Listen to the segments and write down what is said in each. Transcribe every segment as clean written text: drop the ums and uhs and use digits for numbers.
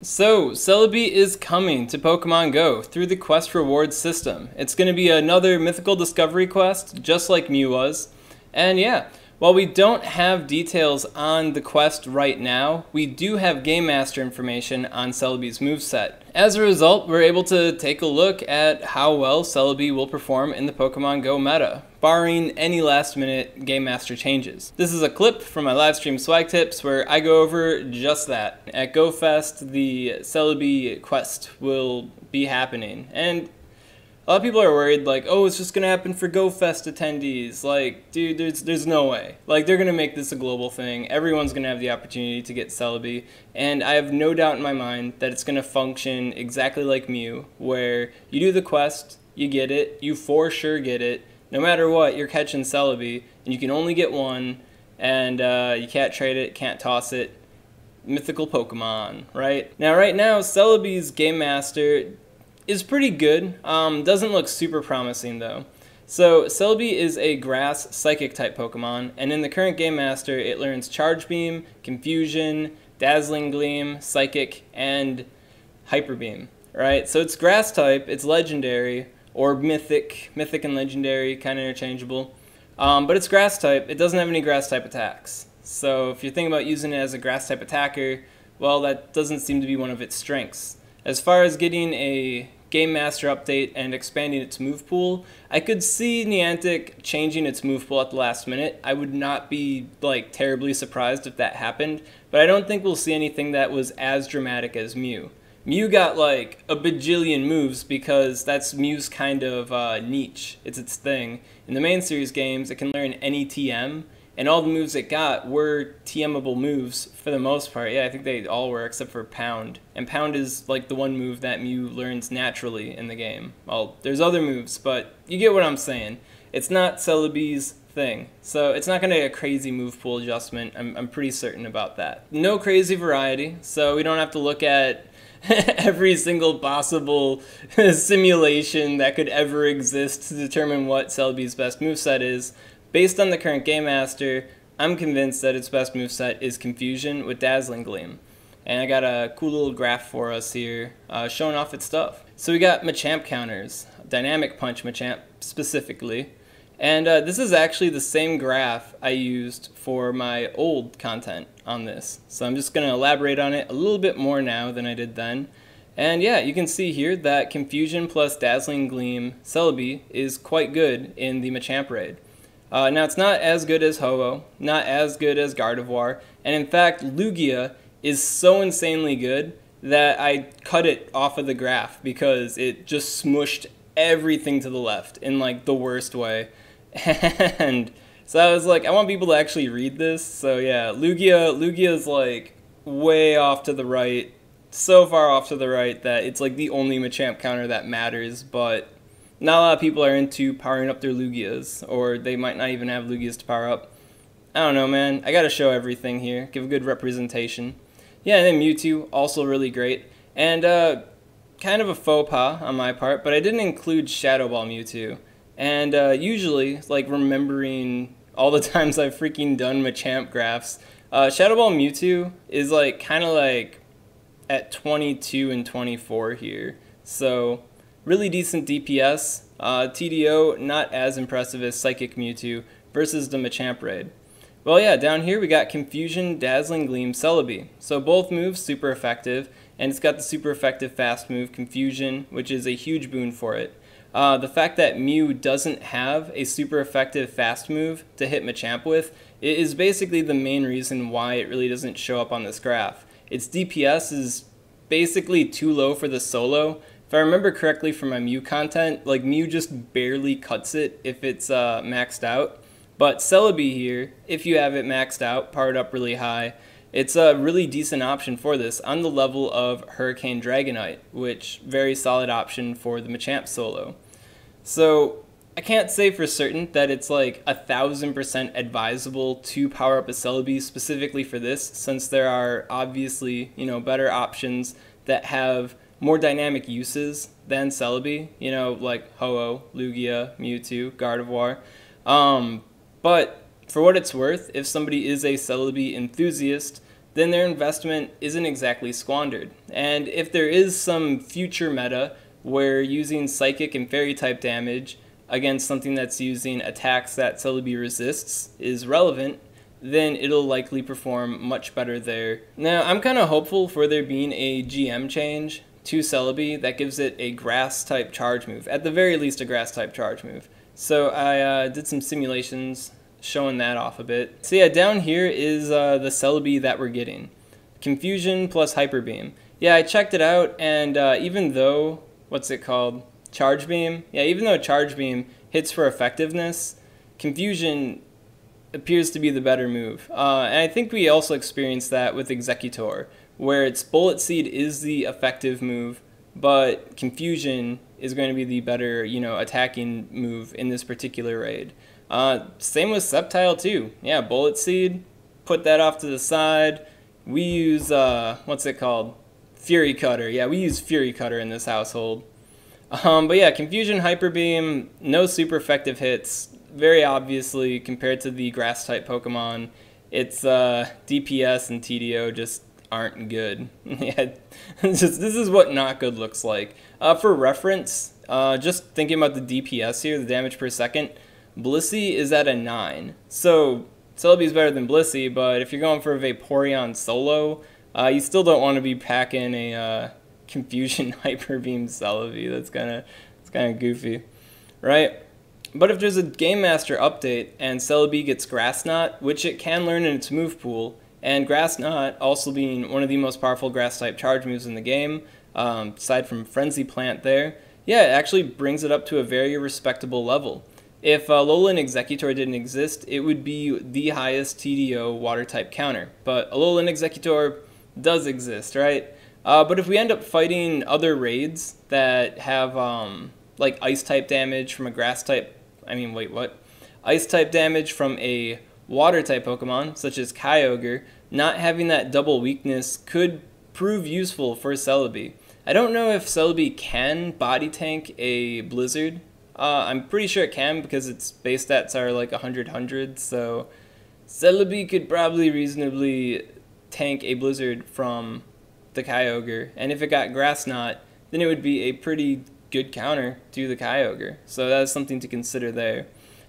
So, Celebi is coming to Pokemon Go through the quest rewards system. It's going to be another Mythical Discovery quest, just like Mew was. And yeah, while we don't have details on the quest right now, we do have Game Master information on Celebi's moveset. As a result, we're able to take a look at how well Celebi will perform in the Pokemon Go meta, barring any last-minute Game Master changes. This is a clip from my live stream SwagTips where I go over just that. At GoFest, the Celebi quest will be happening, and a lot of people are worried, like, oh, it's just gonna happen for GoFest attendees. Like, dude, there's no way. Like, they're gonna make this a global thing. Everyone's gonna have the opportunity to get Celebi, and I have no doubt in my mind that it's gonna function exactly like Mew, where you do the quest, you get it, you for sure get it. No matter what, you're catching Celebi, and you can only get one, and you can't trade it, can't toss it. Mythical Pokemon, right? Now, Celebi's Game Master is pretty good. Doesn't look super promising though. So Celebi is a grass psychic type Pokemon, and in the current Game Master it learns Charge Beam, Confusion, Dazzling Gleam, Psychic, and Hyper Beam, right? So it's grass type, it's legendary, or mythic and legendary, kind of interchangeable. But it's grass type, it doesn't have any grass type attacks. So if you're thinking about using it as a grass type attacker, well, that doesn't seem to be one of its strengths. As far as getting a Game Master update and expanding its move pool, I could see Niantic changing its move pool at the last minute. I would not be like terribly surprised if that happened, but I don't think we'll see anything that was as dramatic as Mew. Mew got like a bajillion moves because that's Mew's kind of niche. It's its thing. In the main series games, it can learn any TM, and all the moves it got were TMable moves for the most part. Yeah, I think they all were except for Pound. And Pound is like the one move that Mew learns naturally in the game. Well, there's other moves, but you get what I'm saying. It's not Celebi's thing. So it's not going to be a crazy move pool adjustment. I'm pretty certain about that. No crazy variety, so we don't have to look at every single possible simulation that could ever exist to determine what Celebi's best moveset is. Based on the current Game Master, I'm convinced that its best moveset is Confusion with Dazzling Gleam. And I got a cool little graph for us here showing off its stuff. So we got Machamp Counters, Dynamic Punch Machamp specifically. And this is actually the same graph I used for my old content on this. So I'm just going to elaborate on it a little bit more now than I did then. And yeah, you can see here that Confusion plus Dazzling Gleam Celebi is quite good in the Machamp raid. Now, it's not as good as Ho-Oh, not as good as Gardevoir, and in fact, Lugia is so insanely good that I cut it off of the graph because it just smushed everything to the left in like the worst way. And so I was like, I want people to actually read this. So yeah, Lugia is like way off to the right, so far off to the right that it's like the only Machamp counter that matters, but not a lot of people are into powering up their Lugias, or they might not even have Lugias to power up. I don't know, man. I gotta show everything here, give a good representation. Yeah, and then Mewtwo, also really great. And kind of a faux pas on my part, but I didn't include Shadow Ball Mewtwo. And usually, like remembering all the times I've freaking done Machamp graphs, Shadow Ball Mewtwo is like kind of like at 22 and 24 here. So really decent DPS. TDO not as impressive as Psychic Mewtwo versus the Machamp raid. Well, yeah, down here we got Confusion, Dazzling Gleam, Celebi. So both moves super effective, and it's got the super effective fast move Confusion, which is a huge boon for it. The fact that Mew doesn't have a super effective fast move to hit Machamp with is basically the main reason why it really doesn't show up on this graph. Its DPS is basically too low for the solo. If I remember correctly from my Mew content, like Mew just barely cuts it if it's maxed out. But Celebi here, if you have it maxed out, powered up really high, it's a really decent option for this on the level of Hurricane Dragonite, which very solid option for the Machamp solo. So I can't say for certain that it's like 1000% advisable to power up a Celebi specifically for this, since there are obviously, you know, better options that have more dynamic uses than Celebi, you know, like Ho-Oh, Lugia, Mewtwo, Gardevoir. But for what it's worth, if somebody is a Celebi enthusiast, then their investment isn't exactly squandered. And if there is some future meta where using Psychic and Fairy type damage against something that's using attacks that Celebi resists is relevant, then it'll likely perform much better there. Now, I'm kind of hopeful for there being a GM change to Celebi that gives it a grass type charge move, at the very least a grass type charge move. So I did some simulations showing that off a bit. So yeah, down here is the Celebi that we're getting. Confusion plus Hyper Beam. Yeah, I checked it out, and even though, what's it called? Charge Beam? Yeah, even though Charge Beam hits for effectiveness, Confusion appears to be the better move. And I think we also experienced that with Executor, where its Bullet Seed is the effective move, but Confusion is going to be the better, attacking move in this particular raid. Same with Sceptile too. Yeah, Bullet Seed, put that off to the side. We use, what's it called? Fury Cutter. Yeah, we use Fury Cutter in this household. But yeah, Confusion, Hyper Beam, no super effective hits. Very obviously, compared to the grass type Pokemon, its DPS and TDO just aren't good. Yeah, this is what not good looks like. For reference, just thinking about the DPS here, the damage per second, Blissey is at a 9. So Celebi is better than Blissey, but if you're going for a Vaporeon solo, you still don't want to be packing a Confusion Hyper Beam Celebi. That's kind of goofy, right? But if there's a Game Master update and Celebi gets Grass Knot, which it can learn in its move pool, and Grass Knot also being one of the most powerful grass type charge moves in the game, aside from Frenzy Plant there, yeah, it actually brings it up to a very respectable level. If Alolan Executor didn't exist, it would be the highest TDO water type counter. But Alolan Executor does exist, right? But if we end up fighting other raids that have like ice type damage from a grass type, ice type damage from a water type Pokemon, such as Kyogre, not having that double weakness could prove useful for Celebi. I don't know if Celebi can body tank a Blizzard. I'm pretty sure it can because its base stats are like 100, so Celebi could probably reasonably tank a Blizzard from the Kyogre, and if it got Grass Knot, then it would be a pretty good counter to the Kyogre. So that's something to consider there.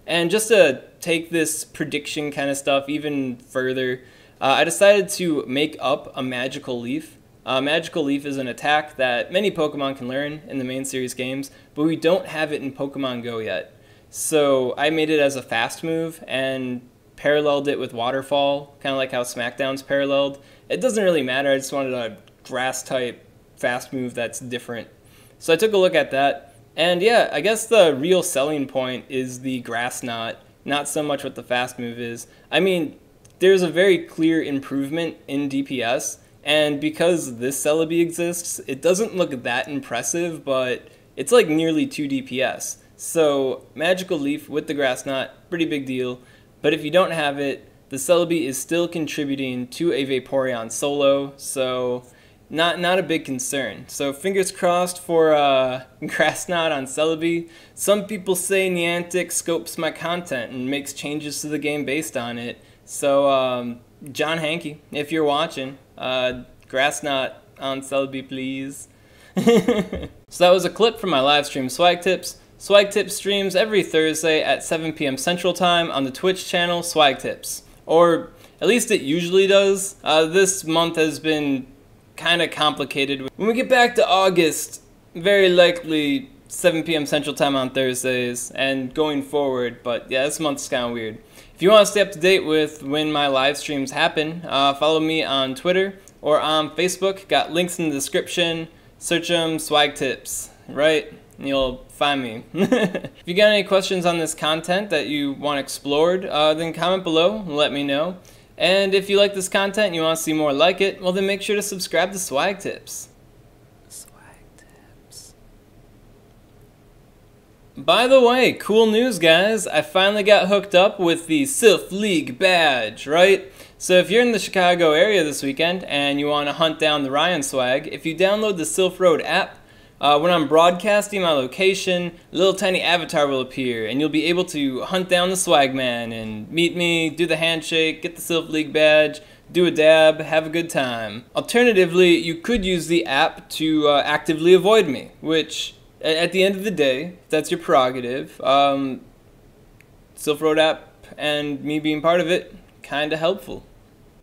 And just to take this prediction kind of stuff even further, I decided to make up a Magical Leaf. Magical Leaf is an attack that many Pokemon can learn in the main series games, but we don't have it in Pokemon Go yet. So I made it as a fast move and paralleled it with Waterfall, kind of like how SmackDown's paralleled. It doesn't really matter, I just wanted a grass type fast move that's different. So I took a look at that, and yeah, I guess the real selling point is the Grass Knot, not so much what the fast move is. I mean, there's a very clear improvement in DPS, and because this Celebi exists, it doesn't look that impressive, but it's like nearly 2 DPS. So Magical Leaf with the Grass Knot, pretty big deal. But if you don't have it, the Celebi is still contributing to a Vaporeon solo, so not a big concern. So fingers crossed for Grass Knot on Celebi. Some people say Niantic scopes my content and makes changes to the game based on it. So John Hankey, if you're watching, Grass Knot on Celebi, please. So that was a clip from my live stream SwagTips. SwagTips streams every Thursday at 7 p.m. Central Time on the Twitch channel SwagTips. Or at least it usually does. This month has been kind of complicated. When we get back to August, very likely 7 p.m. Central Time on Thursdays and going forward, but yeah, this month's kind of weird. If you want to stay up to date with when my live streams happen, follow me on Twitter or on Facebook. Got links in the description. Search them SwagTips, right? And you'll find me. If you got any questions on this content that you want explored, then comment below and let me know. And if you like this content and you want to see more like it, well then make sure to subscribe to SwagTips. SwagTips. By the way, cool news guys, I finally got hooked up with the Silph League badge, right? So if you're in the Chicago area this weekend and you want to hunt down the Ryan swag, if you download the Silph Road app, when I'm broadcasting my location, a little tiny avatar will appear, and you'll be able to hunt down the swag man and meet me, do the handshake, get the Silph League badge, do a dab, have a good time. Alternatively, you could use the app to actively avoid me, which, at the end of the day, that's your prerogative. Silph Road app and me being part of it, kinda helpful.